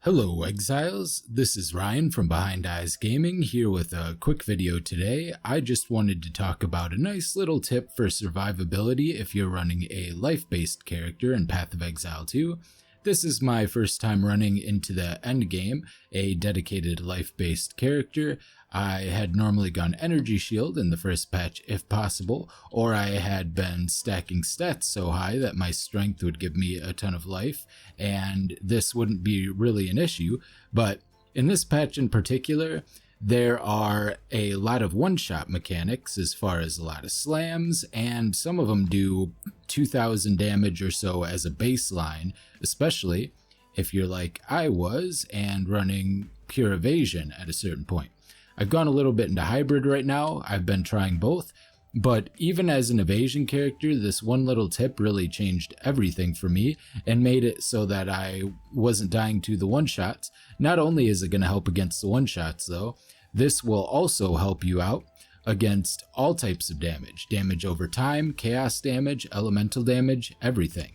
Hello Exiles, this is Ryan from Behind Eyes Gaming here with a quick video today. I just wanted to talk about a nice little tip for survivability if you're running a life-based character in Path of Exile 2. This is my first time running into the end game, a dedicated life-based character. I had normally gone Energy Shield in the first patch if possible, or I had been stacking stats so high that my strength would give me a ton of life, and this wouldn't be really an issue. But in this patch in particular, there are a lot of one-shot mechanics as far as a lot of slams, and some of them do 2,000 damage or so as a baseline, especially if you're like I was and running pure evasion at a certain point. I've gone a little bit into hybrid right now. I've been trying both, but even as an evasion character, this one little tip really changed everything for me and made it so that I wasn't dying to the one-shots. Not only is it going to help against the one-shots though, this will also help you out against all types of damage. Damage over time, chaos damage, elemental damage, everything.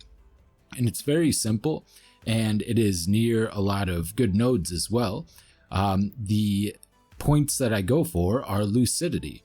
And it's very simple, and it is near a lot of good nodes as well. The points that I go for are lucidity.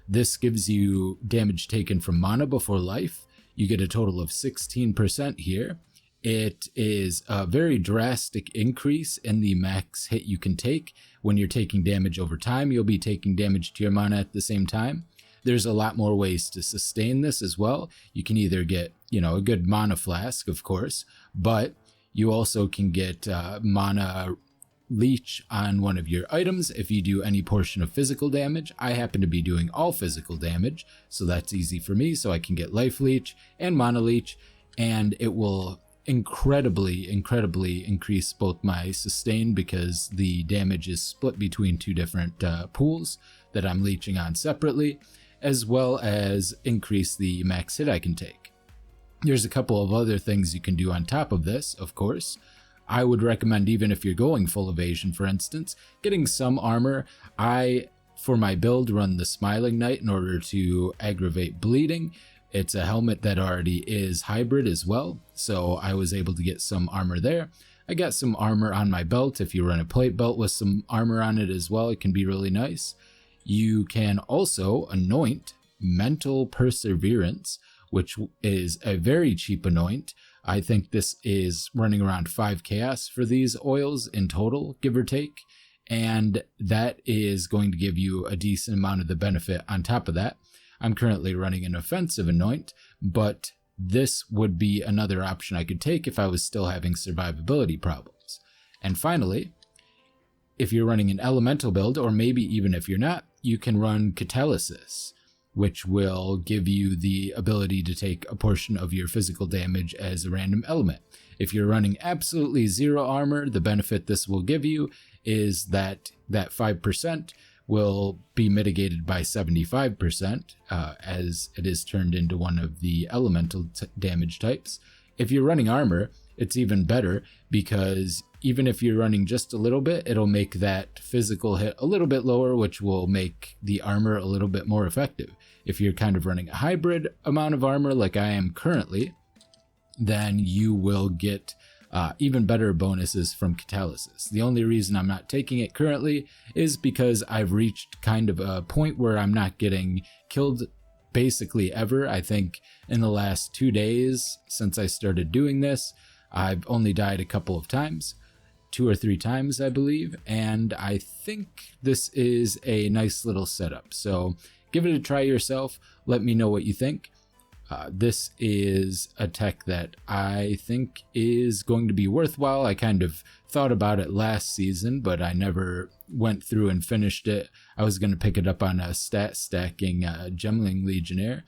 This gives you damage taken from mana before life. You get a total of 16% here. It is a very drastic increase in the max hit you can take. When you're taking damage over time, you'll be taking damage to your mana at the same time. There's a lot more ways to sustain this as well. You can either get, a good mana flask, of course, but you also can get mana leech on one of your items if you do any portion of physical damage. I happen to be doing all physical damage, so that's easy for me, so I can get life leech and mana leech, and it will incredibly increase both my sustain because the damage is split between two different pools that I'm leeching on separately, as well as increase the max hit I can take. There's a couple of other things you can do on top of this, of course. I would recommend, even if you're going full evasion, for instance, getting some armor. I, for my build, run the Smiling Knight in order to aggravate bleeding. It's a helmet that already is hybrid as well, so I was able to get some armor there. I got some armor on my belt. If you run a plate belt with some armor on it as well, it can be really nice. You can also anoint Mental Perseverance, which is a very cheap anoint. I think this is running around 5 chaos for these oils in total, give or take, and that is going to give you a decent amount of the benefit on top of that. I'm currently running an offensive anoint, but this would be another option I could take if I was still having survivability problems. And finally, if you're running an elemental build, or maybe even if you're not, you can run Catalysis, which will give you the ability to take a portion of your physical damage as a random element. If you're running absolutely zero armor, the benefit this will give you is that 5% will be mitigated by 75% as it is turned into one of the elemental damage types. If you're running armor, it's even better because even if you're running just a little bit, it'll make that physical hit a little bit lower, which will make the armor a little bit more effective. If you're kind of running a hybrid amount of armor like I am currently, then you will get even better bonuses from Catalysis. The only reason I'm not taking it currently is because I've reached kind of a point where I'm not getting killed basically ever. I think in the last 2 days since I started doing this, I've only died a couple of times, 2 or 3 times, I believe, and I think this is a nice little setup. So give it a try yourself. Let me know what you think. This is a tech that I think is going to be worthwhile. I kind of thought about it last season, but I never went through and finished it. I was going to pick it up on a stat stacking Gemling Legionnaire,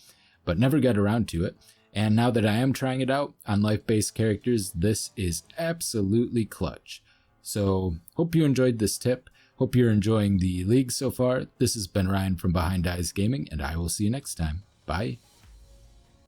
but never got around to it. And now that I am trying it out on life-based characters, this is absolutely clutch. So hope you enjoyed this tip. Hope you're enjoying the league so far. This has been Ryan from Behind Eyes Gaming, and I will see you next time. Bye.